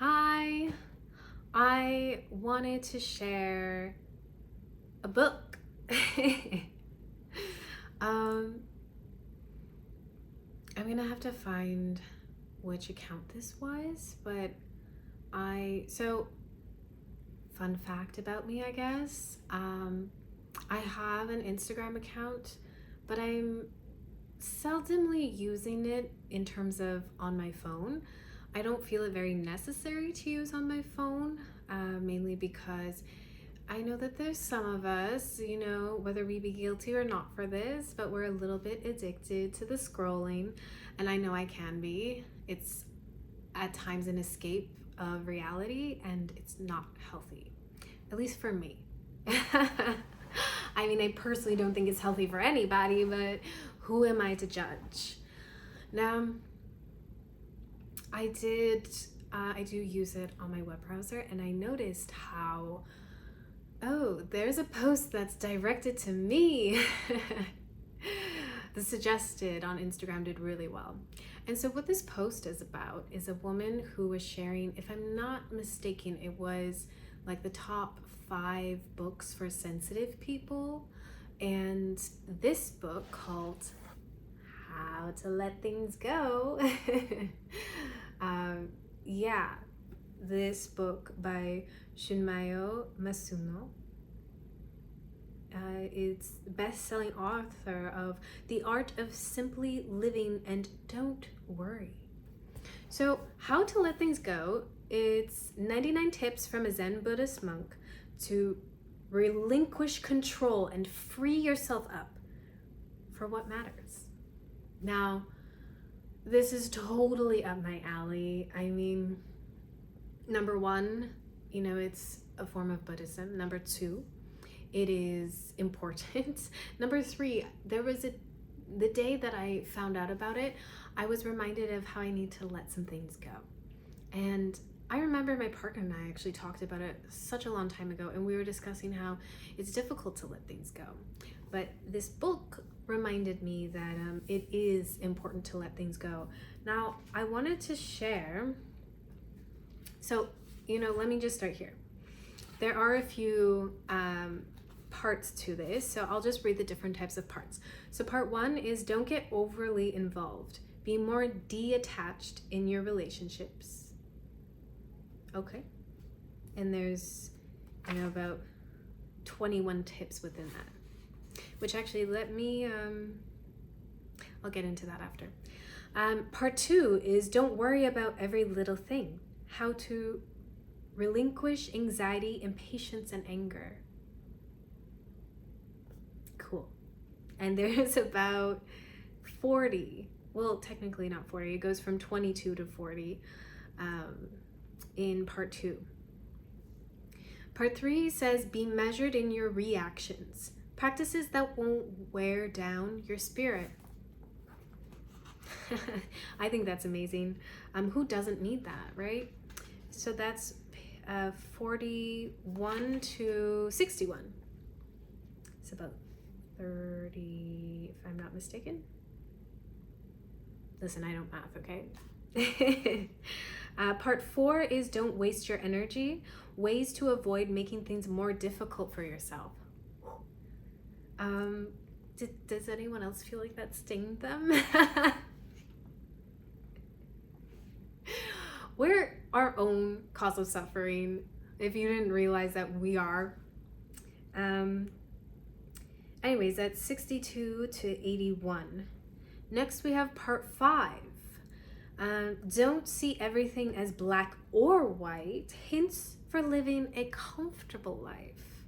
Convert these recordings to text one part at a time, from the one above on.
Hi, I wanted to share a book. um, I'm gonna have to find which account this was, but fun fact about me, I guess. I have an Instagram account, but I'm seldomly using it in terms of on my phone. I don't feel it very necessary to use on my phone, mainly because I know that there's some of us, whether we be guilty or not for this, but we're a little bit addicted to the scrolling, and I know I can be. It's at times an escape of reality, and it's not healthy, at least for me. I mean, I personally don't think it's healthy for anybody, but who am I to judge? Now, I do use it on my web browser, and I noticed how, oh, there's a post that's directed to me. The suggested on Instagram did really well. And so what this post is about is a woman who was sharing, if I'm not mistaken, it was like the top 5 books for sensitive people. And this book called How to Let Things Go. Yeah, this book by Shunmyo Masuno. It's best-selling author of The Art of Simply Living and Don't Worry. So, How to Let Things Go, it's 99 tips from a Zen Buddhist monk to relinquish control and free yourself up for what matters. Now, this is totally up my alley. I mean, number 1, it's a form of Buddhism. Number 2, it is important. Number 3, the day that I found out about it, I was reminded of how I need to let some things go. And I remember my partner and I actually talked about it such a long time ago, and we were discussing how it's difficult to let things go. But this book reminded me that it is important to let things go. Now, I wanted to share, so, let me just start here. There are a few parts to this, so I'll just read the different types of parts. So part 1 is don't get overly involved. Be more detached in your relationships. Okay. And there's, about 21 tips within that, which actually I'll get into that after. Part 2 is don't worry about every little thing. How to relinquish anxiety, impatience, and anger. Cool. And there's about 40, well, technically not 40, it goes from 22 to 40 in part 2. Part 3 says be measured in your reactions. Practices that won't wear down your spirit. I think that's amazing. Who doesn't need that, right? So that's 41 to 61. It's about 30, if I'm not mistaken. Listen, I don't math, okay? Part 4 is don't waste your energy. Ways to avoid making things more difficult for yourself. Does anyone else feel like that stinged them? We're our own cause of suffering, if you didn't realize that we are. Anyways, that's 62 to 81. Next, we have part 5. Don't see everything as black or white. Hints for living a comfortable life.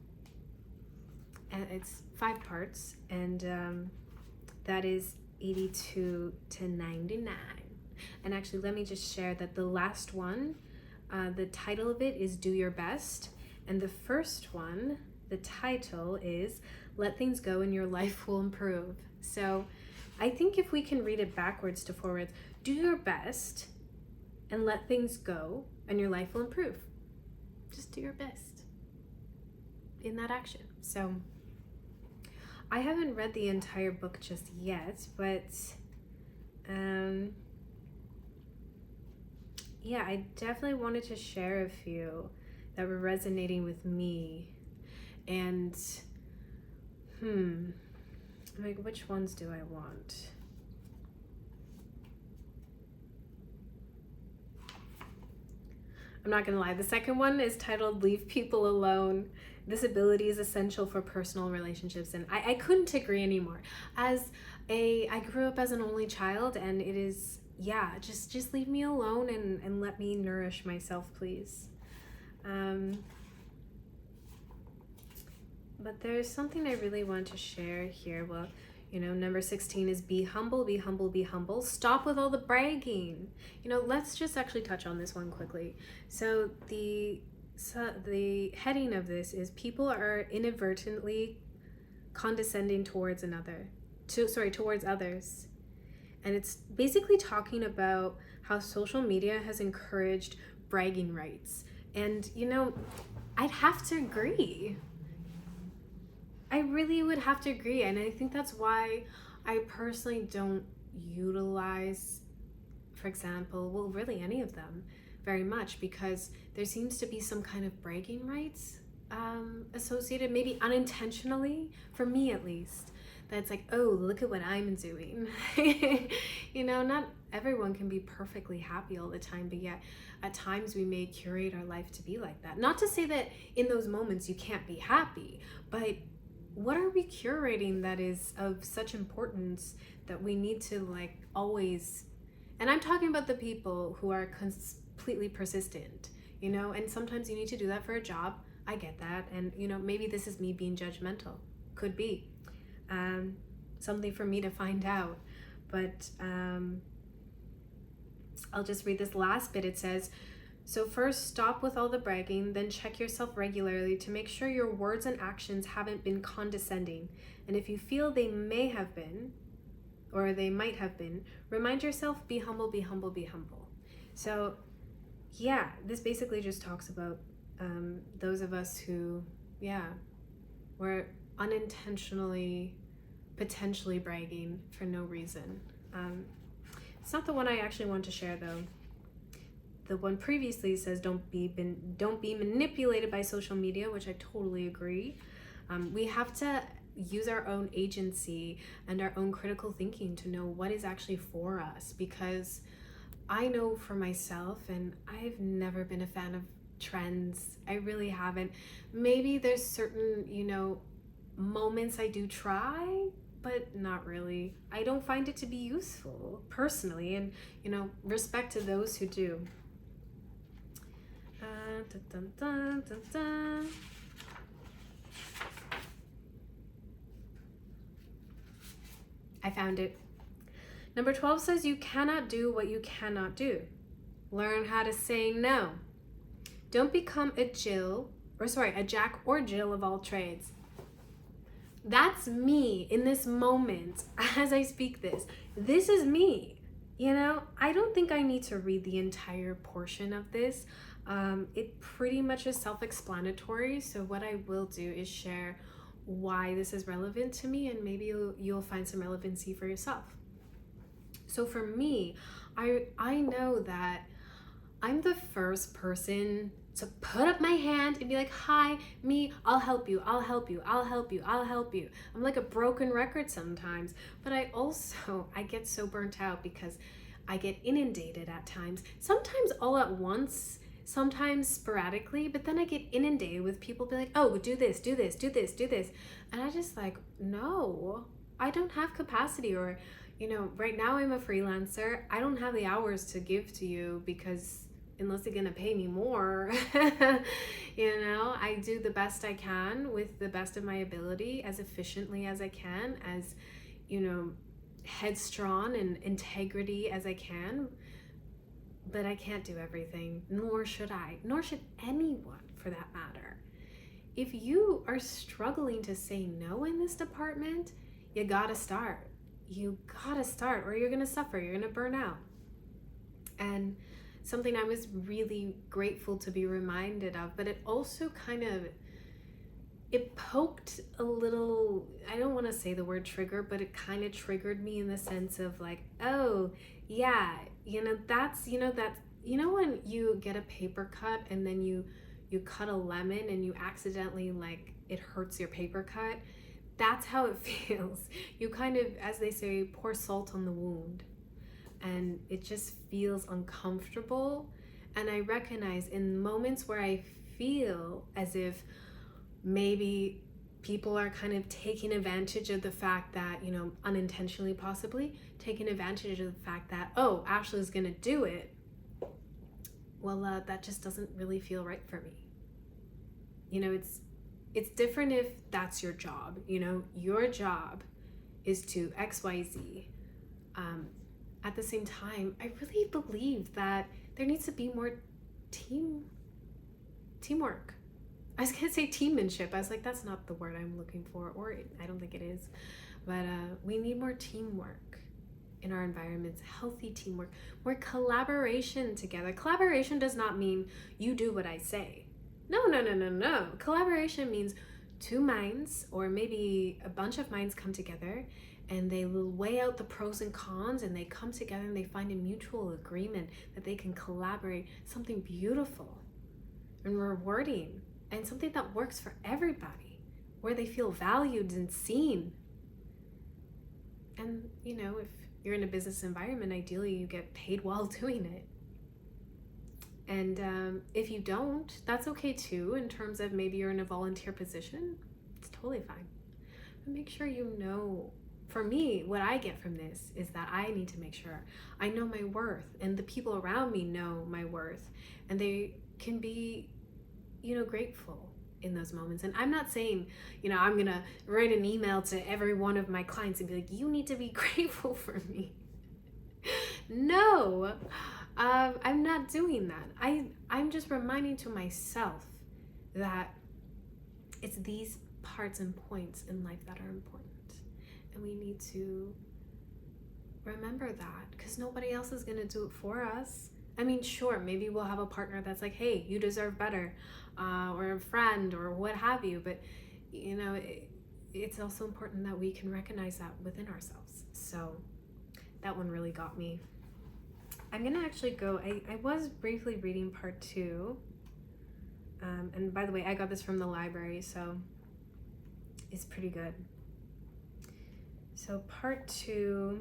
And it's 5 parts, and that is 82 to 99. And actually, let me just share that the last one, the title of it is Do Your Best. And the first one, the title is Let Things Go and Your Life Will Improve. So I think if we can read it backwards to forwards, do your best and let things go and your life will improve. Just do your best in that action. So I haven't read the entire book just yet, but yeah, I definitely wanted to share a few that were resonating with me. And, like, which ones do I want? I'm not gonna lie, the second one is titled Leave People Alone. This ability is essential for personal relationships, and I couldn't agree anymore. I grew up as an only child, and it is, yeah, just leave me alone and let me nourish myself, please. But there's something I really want to share here. Well, number 16 is be humble, be humble, be humble. Stop with all the bragging. Let's just actually touch on this one quickly. So the heading of this is people are inadvertently condescending towards others. And it's basically talking about how social media has encouraged bragging rights. And, I'd have to agree. I really would have to agree. And I think that's why I personally don't utilize, for example, well, really any of them very much, because there seems to be some kind of bragging rights associated, maybe unintentionally, for me at least. That's like, oh, look at what I'm doing. Not everyone can be perfectly happy all the time, but yet at times we may curate our life to be like that. Not to say that in those moments you can't be happy, but what are we curating that is of such importance that we need to always, and I'm talking about the people who are completely persistent, and sometimes you need to do that for a job. I get that. And maybe this is me being judgmental, could be something for me to find out. But I'll just read this last bit. It says, so first, stop with all the bragging, then check yourself regularly to make sure your words and actions haven't been condescending. And if you feel they may have been, or they might have been, remind yourself, be humble, be humble, be humble. So yeah, this basically just talks about those of us who, were unintentionally, potentially bragging for no reason. It's not the one I actually want to share though. The one previously says don't be manipulated by social media, which I totally agree. We have to use our own agency and our own critical thinking to know what is actually for us, because I know for myself, and I've never been a fan of trends. I really haven't. Maybe there's certain, moments I do try, but not really. I don't find it to be useful personally, and respect to those who do. Dun, dun, dun, dun. I found it. Number 12 says you cannot do what you cannot do. Learn how to say no. Don't become a Jack or Jill of all trades. That's me in this moment as I speak this. This is me. I don't think I need to read the entire portion of this. It pretty much is self-explanatory. So what I will do is share why this is relevant to me, and maybe you'll find some relevancy for yourself. So for me, I know that I'm the first person to put up my hand and be like, hi, me, I'll help you, I'll help you, I'll help you, I'll help you. I'm like a broken record sometimes, but I get so burnt out because I get inundated at times, sometimes all at once, sometimes sporadically, but then I get inundated with people be like, oh, do this, do this, do this, do this. And I just no, I don't have capacity, or, right now I'm a freelancer. I don't have the hours to give to you, because unless they're gonna pay me more, I do the best I can with the best of my ability, as efficiently as I can, as, headstrong and integrity as I can. But I can't do everything, nor should I, nor should anyone for that matter. If you are struggling to say no in this department, you gotta start. You gotta start, or you're gonna suffer, you're gonna burn out. And something I was really grateful to be reminded of, but it also it poked a little, I don't want to say the word trigger, but it triggered me in the sense of oh yeah, that's, that you know when you get a paper cut and then you cut a lemon and you accidentally, like, it hurts your paper cut? That's how it feels. You kind of, as they say, pour salt on the wound, and it just feels uncomfortable. And I recognize in moments where I feel as if maybe people are kind of taking advantage of the fact that, you know, unintentionally possibly taking advantage of the fact that, oh, Ashley's gonna do it. Well, that just doesn't really feel right for me. You know, it's different if that's your job. You know, your job is to XYZ. At the same time, I really believe that there needs to be more teamwork. I was gonna say teammanship. I was like, that's not the word I'm looking for, or I don't think it is. But we need more teamwork in our environments, healthy teamwork, more collaboration together. Collaboration does not mean you do what I say. No. Collaboration means two minds, or maybe a bunch of minds, come together and they will weigh out the pros and cons, and they come together and they find a mutual agreement that they can collaborate something beautiful and rewarding, and something that works for everybody, where they feel valued and seen. And, you know, if you're in a business environment, ideally you get paid while doing it. And if you don't, that's okay too, in terms of maybe you're in a volunteer position. It's totally fine. But make sure you know, for me, what I get from this is that I need to make sure I know my worth, and the people around me know my worth, and they can be, you know, grateful in those moments. And I'm not saying, you know, I'm gonna write an email to every one of my clients and be like, you need to be grateful for me. No, I'm not doing that. I'm just reminding to myself that it's these parts and points in life that are important, and we need to remember that, because nobody else is gonna do it for us. I mean, sure, maybe we'll have a partner that's like, hey, you deserve better, or a friend, or what have you. But, you know, it's also important that we can recognize that within ourselves. So that one really got me. I'm gonna actually go, I was briefly reading part 2. And by the way, I got this from the library, so it's pretty good. So part 2,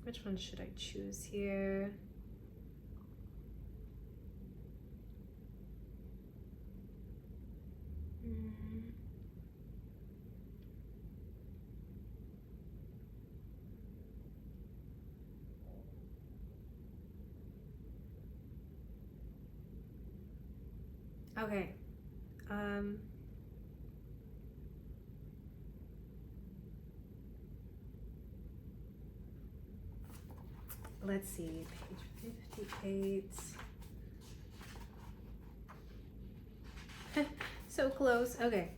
which one should I choose here? Okay. Let's see, page 58. So close. Okay.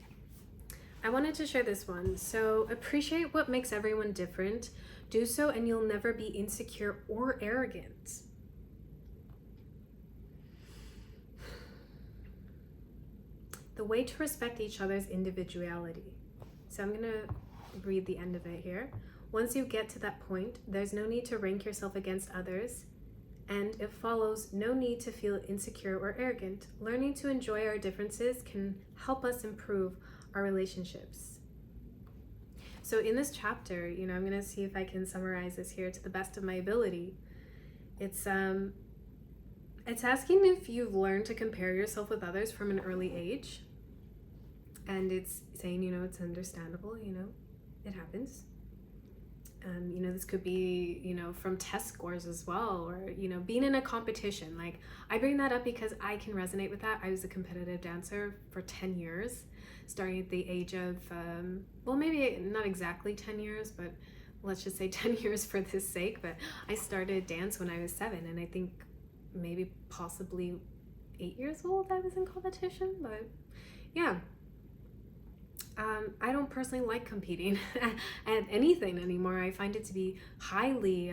I wanted to share this one. So, appreciate what makes everyone different. Do so and you'll never be insecure or arrogant. The way to respect each other's individuality. So I'm going to read the end of it here. Once you get to that point, there's no need to rank yourself against others, and it follows no need to feel insecure or arrogant. Learning to enjoy our differences can help us improve our relationships. So in this chapter, you know, I'm going to see if I can summarize this here to the best of my ability. It's asking if you've learned to compare yourself with others from an early age. And it's saying, you know, it's understandable, you know, it happens. You know, this could be, you know, from test scores as well, or, you know, being in a competition. Like, I bring that up because I can resonate with that. I was a competitive dancer for 10 years, starting at the age of, well, maybe not exactly 10 years, but let's just say 10 years for this sake. But I started dance when I was 7, and I think maybe possibly 8 years old I was in competition. But yeah, I don't personally like competing at anything anymore. I find it to be highly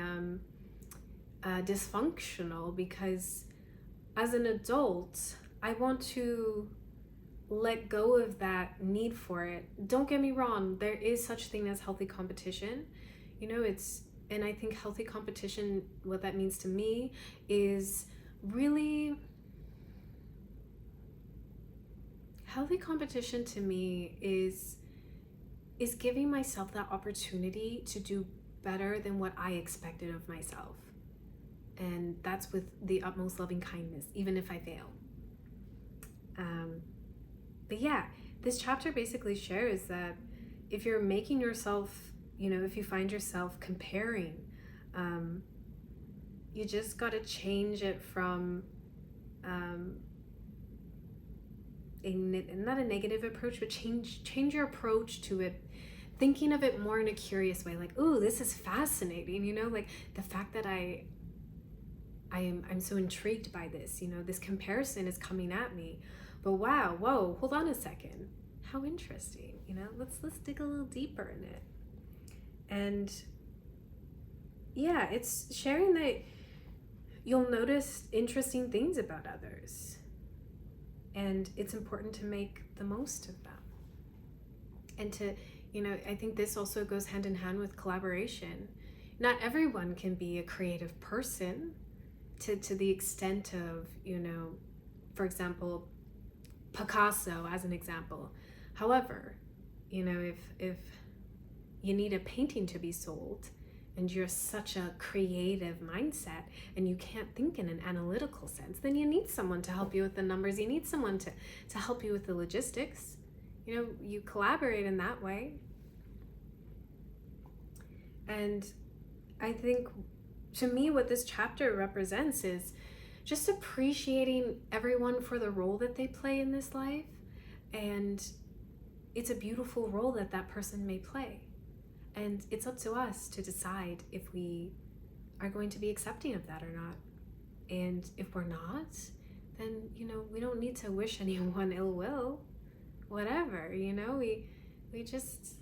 dysfunctional, because as an adult, I want to let go of that need for it. Don't get me wrong, there is such thing as healthy competition. You know, it's And I think healthy competition, what that means to me is really, healthy competition to me is giving myself that opportunity to do better than what I expected of myself. And that's with the utmost loving kindness, even if I fail. But yeah, this chapter basically shares that if you're making yourself, if you find yourself comparing, you just got to change it from not a negative approach, but change your approach to it, thinking of it more in a curious way, like, ooh, this is fascinating, like the fact that I'm so intrigued by this, this comparison is coming at me, but wow, whoa, hold on a second, how interesting, let's dig a little deeper in it. And yeah, it's sharing that you'll notice interesting things about others, and it's important to make the most of them. And to, I think this also goes hand in hand with collaboration. Not everyone can be a creative person to the extent of, for example, Picasso as an example. However, if you need a painting to be sold and you're such a creative mindset and you can't think in an analytical sense, then you need someone to help you with the numbers. You need someone to help you with the logistics. You collaborate in that way. And I think, to me, what this chapter represents is just appreciating everyone for the role that they play in this life. And it's a beautiful role that person may play. And it's up to us to decide if we are going to be accepting of that or not. And if we're not, then, we don't need to wish anyone ill will. Whatever, we just,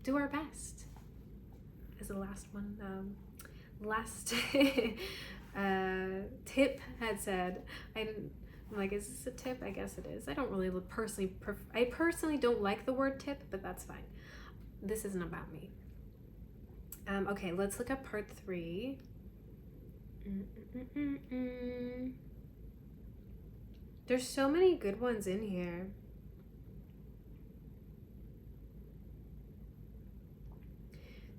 do our best. As the last one, last tip had said, I'm like, is this a tip? I guess it is. I don't really I personally don't like the word tip, but that's fine. This isn't about me. Okay, let's look at part 3. There's so many good ones in here.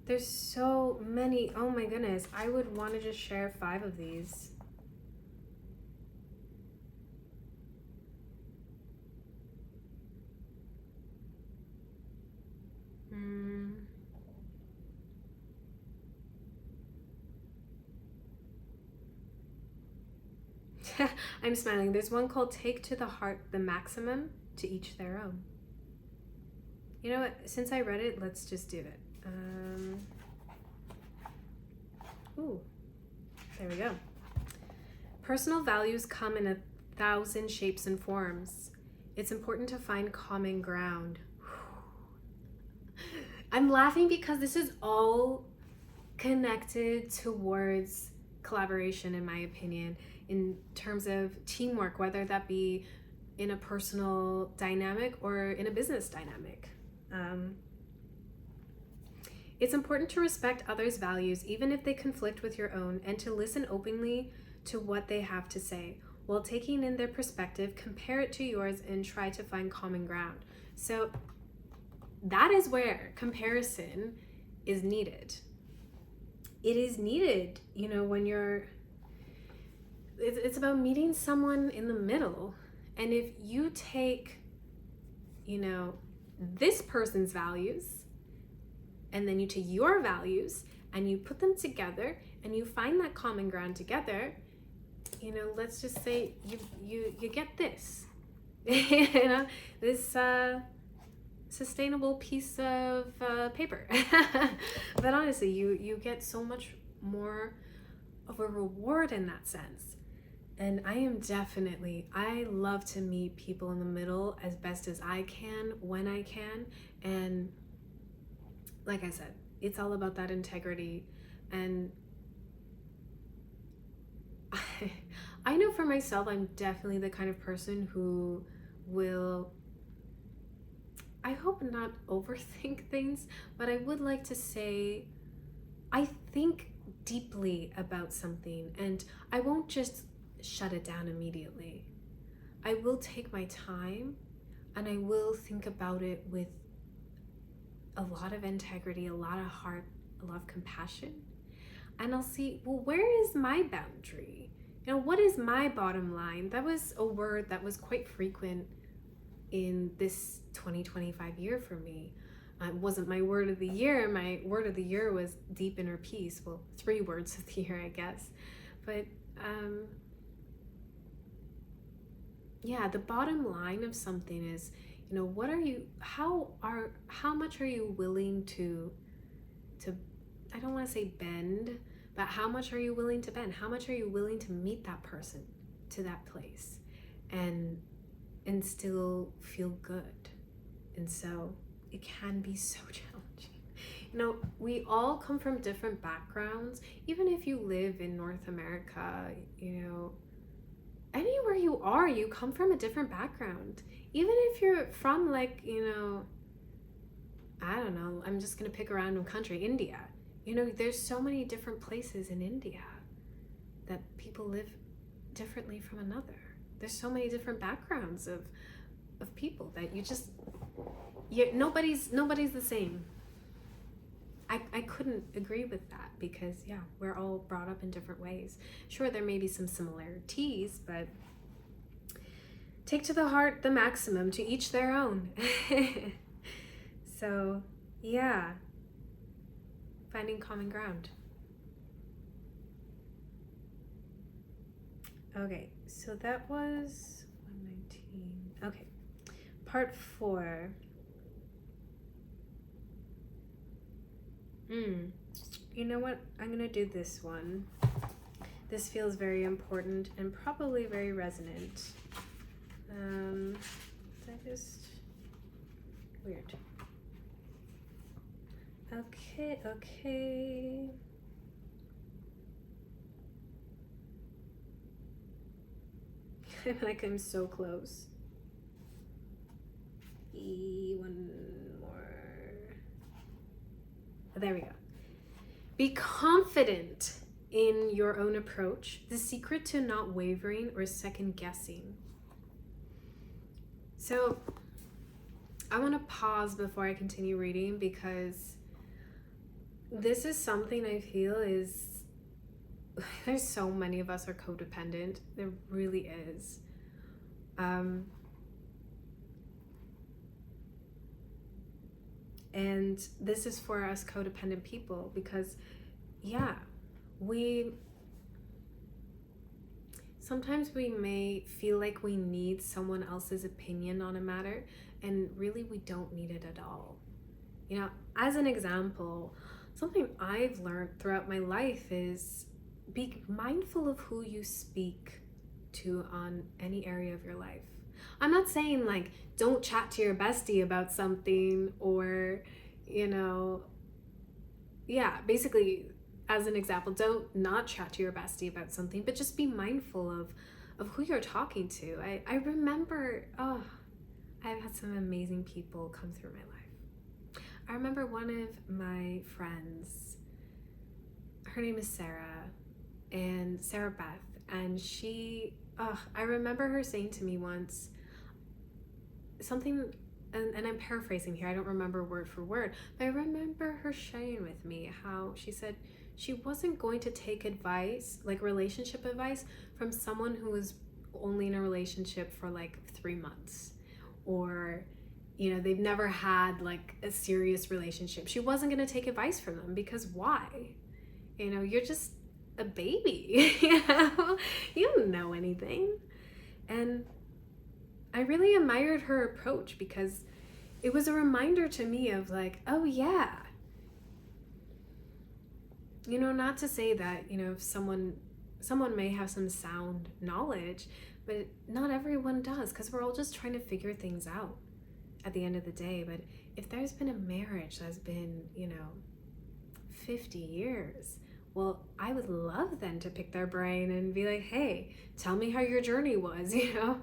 There's so many. Oh my goodness. I would want to just share 5 of these. I'm smiling. There's one called Take to the Heart the Maximum, to each their own. You know what? Since I read it, let's just do it. Ooh, there we go. Personal values come in 1,000 shapes and forms. It's important to find common ground. I'm laughing because this is all connected towards collaboration, in my opinion, in terms of teamwork, whether that be in a personal dynamic or in a business dynamic. It's important to respect others' values, even if they conflict with your own, and to listen openly to what they have to say. While taking in their perspective, compare it to yours and try to find common ground. So that is where comparison is needed. It is needed, when it's about meeting someone in the middle. And if you take, this person's values, and then you take your values and you put them together and you find that common ground together, let's just say you get this, this sustainable piece of paper. But honestly, you get so much more of a reward in that sense. And I love to meet people in the middle as best as I can, when I can. And like I said, it's all about that integrity. And I know for myself, I'm definitely the kind of person who will, I hope, not overthink things, but I would like to say I think deeply about something, and I won't just shut it down immediately. I will take my time, and I will think about it with a lot of integrity, a lot of heart, a lot of compassion. And I'll see, well, where is my boundary? You know, what is my bottom line? That was a word that was quite frequent in this 2025 year for me. It wasn't my word of the year. My word of the year was deep inner peace. Well, 3 words of the year, I guess. But yeah, the bottom line of something is, you know, what are you, how much are you willing to I don't want to say bend, but how much are you willing to bend? How much are you willing to meet that person to that place and still feel good? And so it can be so challenging. You know, we all come from different backgrounds. Even if you live in North America, you know, anywhere you are, you come from a different background. Even if you're from, like, you know, I don't know, I'm just gonna pick a random country, India. You know, there's so many different places in India that people live differently from another. There's so many different backgrounds of people that nobody's the same. I couldn't agree with that, because yeah, we're all brought up in different ways. Sure, there may be some similarities, but take to the heart the maximum, to each their own. So yeah, finding common ground. Okay, so that was 119. Okay, part 4. You know what? I'm gonna do this one. This feels very important and probably very resonant. That is weird. Okay. Like I'm so close. One more. There we go. Be confident in your own approach. The secret to not wavering or second guessing. So I want to pause before I continue reading, because this is something I feel is, there's so many of us are codependent. There really is. And this is for us codependent people, because yeah, sometimes we may feel like we need someone else's opinion on a matter, and really we don't need it at all. You know, as an example, something I've learned throughout my life is be mindful of who you speak to on any area of your life. I'm not saying like don't chat to your bestie about something, or, you know, yeah, basically, as an example, don't not chat to your bestie about something, but just be mindful of who you're talking to. I remember, I've had some amazing people come through my life. I remember one of my friends, her name is Sarah Beth, and she, I remember her saying to me once something, and I'm paraphrasing here, I don't remember word for word, but I remember her sharing with me how she said she wasn't going to take advice, like relationship advice, from someone who was only in a relationship for like 3 months, or, you know, they've never had like a serious relationship. She wasn't going to take advice from them, because why? You know, you're just a baby. You know, you don't know anything. And I really admired her approach, because it was a reminder to me of like, oh yeah, you know, not to say that, you know, if someone may have some sound knowledge, but not everyone does, because we're all just trying to figure things out at the end of the day. But if there's been a marriage that's been, you know, 50 years, well, I would love then to pick their brain and be like, hey, tell me how your journey was, you know?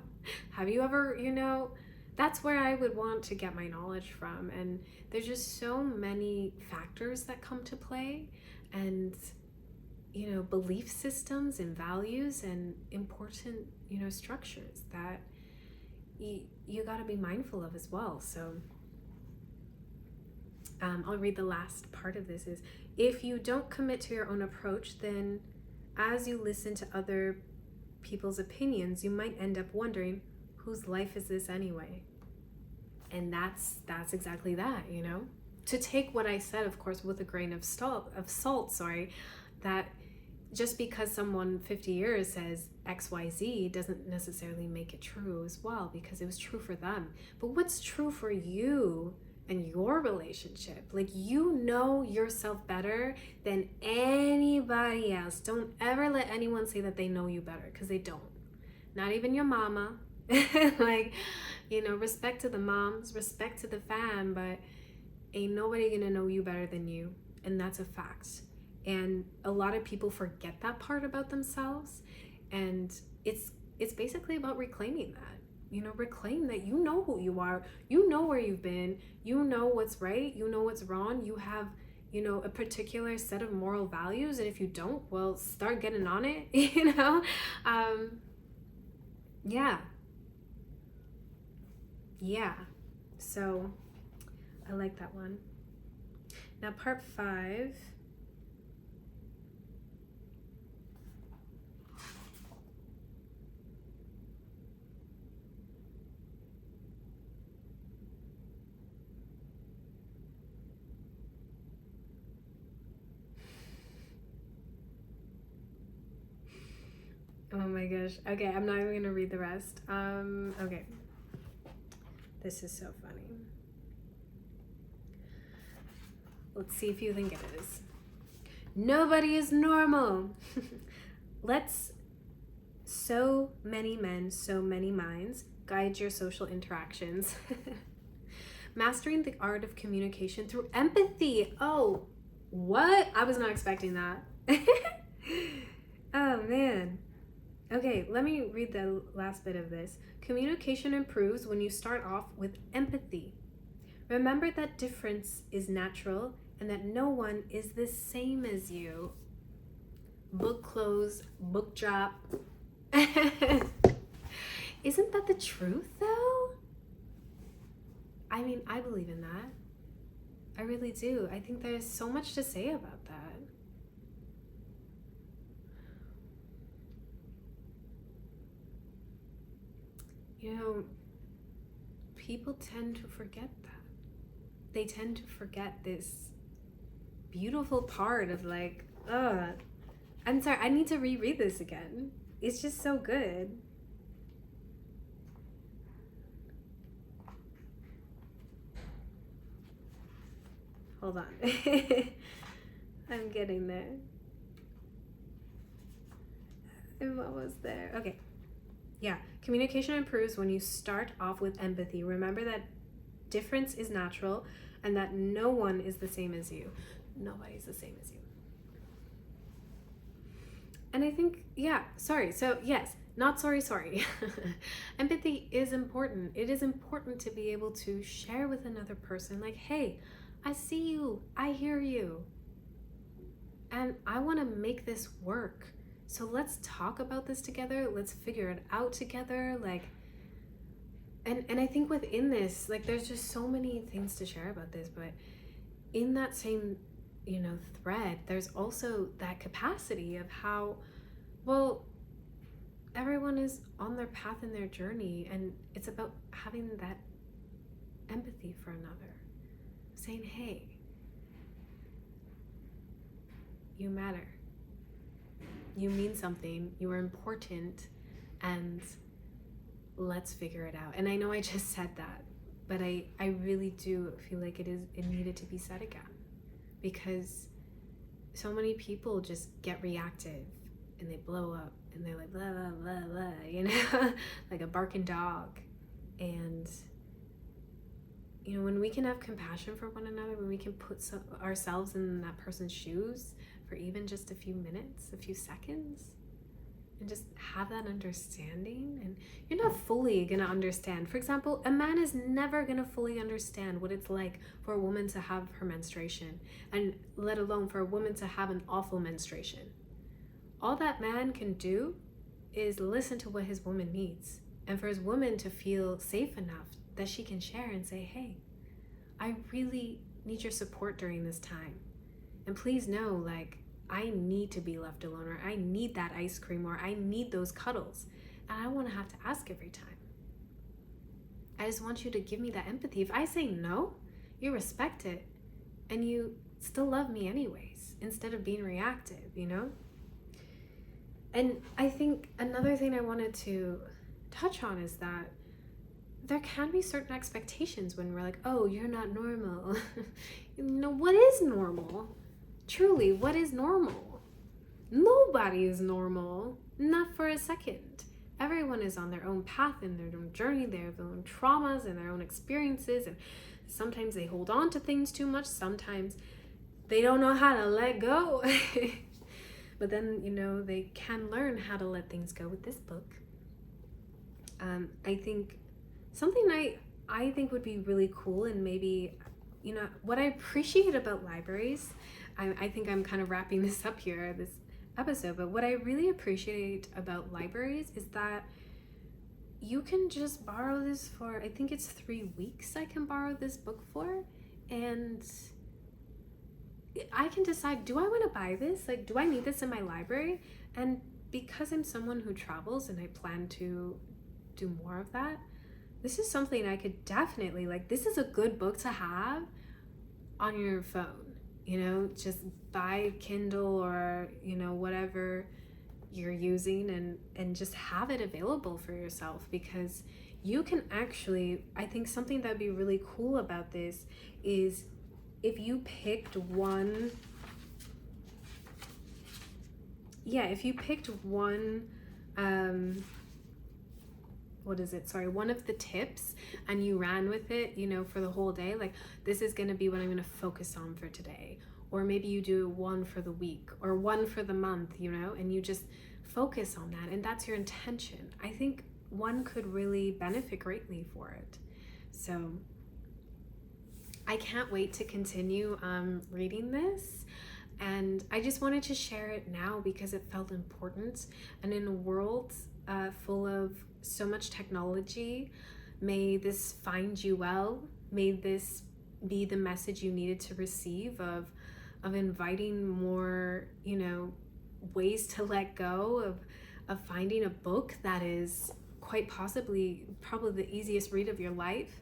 Have you ever, you know, that's where I would want to get my knowledge from. And there's just so many factors that come to play. and belief systems and values and important structures that you got to be mindful of as well. So I'll read the last part of this. Is if you don't commit to your own approach, then as you listen to other people's opinions, you might end up wondering, whose life is this anyway? And that's exactly that, to take what I said, of course, with a grain of salt, that just because someone 50 years says XYZ doesn't necessarily make it true as well, because it was true for them. But what's true for you and your relationship? Like, yourself better than anybody else. Don't ever let anyone say that they know you better, because they don't. Not even your mama. Like, respect to the moms, respect to the fam, but ain't nobody gonna know you better than you. And that's a fact. And a lot of people forget that part about themselves. And it's basically about reclaiming that. Reclaim that you know who you are. You know where you've been. You know what's right. You know what's wrong. You have, a particular set of moral values. And if you don't, well, start getting on it, Yeah. So I like that one. Now, part 5. Oh my gosh. Okay, I'm not even gonna read the rest. Okay. This is so funny. Let's see if you think it is. Nobody is normal. Let's so many men, so many minds guide your social interactions. Mastering the art of communication through empathy. Oh, what? I was not expecting that. Oh man. Okay, let me read the last bit of this. Communication improves when you start off with empathy. Remember that difference is natural and that no one is the same as you. Book close, book drop. Isn't that the truth though? I mean, I believe in that. I really do. I think there's so much to say about that. People tend to forget that. They tend to forget this beautiful part of like, I'm sorry, I need to reread this again. It's just so good. Hold on. I'm getting there. I'm almost there. Okay. Yeah, communication improves when you start off with empathy. Remember that difference is natural and that no one is the same as you. Nobody's the same as you. And I think, sorry. Empathy is important. It is important to be able to share with another person, like, hey, I see you, I hear you, and I want to make this work. So let's talk about this together. Let's figure it out together. And I think within this, there's just so many things to share about this, but in that same, thread, there's also that capacity of how, well, everyone is on their path and their journey, and it's about having that empathy for another, saying, hey, you matter. You mean something, you are important, and let's figure it out. And I know I just said that, but I really do feel like it needed to be said again, because so many people just get reactive and they blow up and they're like, blah, blah, blah, blah, like a barking dog. And, when we can have compassion for one another, when we can put ourselves in that person's shoes for even just a few minutes, a few seconds, and just have that understanding. And you're not fully gonna understand. For example, a man is never gonna fully understand what it's like for a woman to have her menstruation, and let alone for a woman to have an awful menstruation. All that man can do is listen to what his woman needs, and for his woman to feel safe enough that she can share and say, hey, I really need your support during this time. And please know, like, I need to be left alone, or I need that ice cream, or I need those cuddles. And I don't want to have to ask every time. I just want you to give me that empathy. If I say no, you respect it, and you still love me anyways, instead of being reactive, you know? And I think another thing I wanted to touch on is that there can be certain expectations when we're like, oh, you're not normal. You know, what is normal? Truly, what is normal? Nobody is normal, not for a second. Everyone is on their own path, in their own journey. They have their own traumas and their own experiences, and sometimes they hold on to things too much. Sometimes they don't know how to let go. But then, you know, they can learn how to let things go with this book. I think something I think would be really cool, and maybe, you know, what I appreciate about libraries, I think I'm kind of wrapping this up here, this episode, but what I really appreciate about libraries is that you can just borrow this for, I think it's 3 weeks I can borrow this book for, and I can decide, do I want to buy this? Like, do I need this in my library? And because I'm someone who travels and I plan to do more of that, this is something I could definitely, like, this is a good book to have on your phone, you know, just buy Kindle or, you know, whatever you're using, and just have it available for yourself, because you can actually, I think something that'd be really cool about this is if you picked one, one of the tips, and you ran with it, you know, for the whole day, like, this is going to be what I'm going to focus on for today. Or maybe you do one for the week or one for the month, you know, and you just focus on that, and that's your intention. I think one could really benefit greatly for it. So I can't wait to continue reading this, and I just wanted to share it now because it felt important. And in a world full of so much technology, may this find you well. May this be the message you needed to receive of inviting more, you know, ways to let go, of finding a book that is quite possibly probably the easiest read of your life,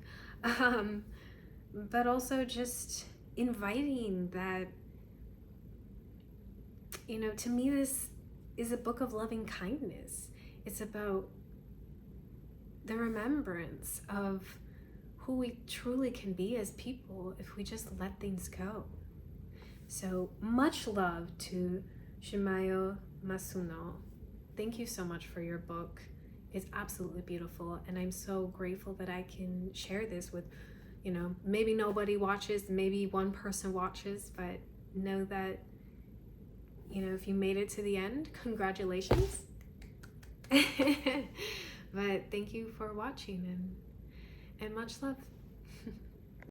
but also just inviting that, you know, to me this is a book of loving kindness. It's about the remembrance of who we truly can be as people if we just let things go. So much love to Shunmyo Masuno. Thank you so much for your book. It's absolutely beautiful, and I'm so grateful that I can share this with, you know, maybe nobody watches, maybe one person watches, but know that, you know, if you made it to the end, congratulations. But thank you for watching, and much love.